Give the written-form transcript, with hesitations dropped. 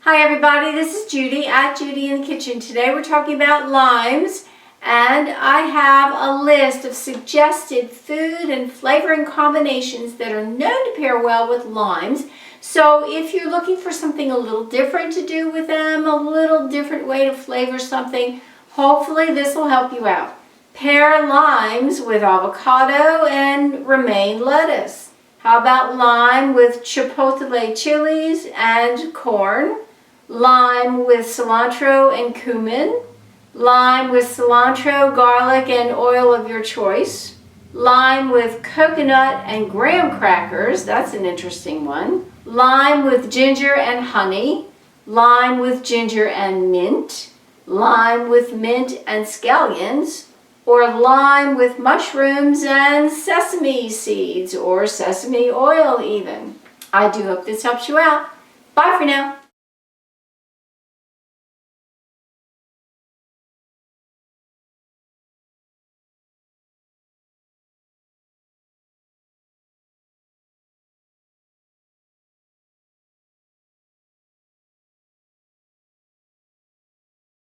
Hi everybody, this is Judy at Judy in the Kitchen. Today we're talking about limes, and I have a list of suggested food and flavoring combinations that are known to pair well with limes. So if you're looking for something a little different to do with them, a little different way to flavor something, hopefully this will help you out. Pair limes with avocado and romaine lettuce. How about lime with chipotle chilies and corn? Lime with cilantro and cumin, lime with cilantro, garlic, and oil of your choice, lime with coconut and graham crackers, that's an interesting one, lime with ginger and honey, lime with ginger and mint, lime with mint and scallions, or lime with mushrooms and sesame seeds, or sesame oil even. I do hope this helps you out. Bye for now.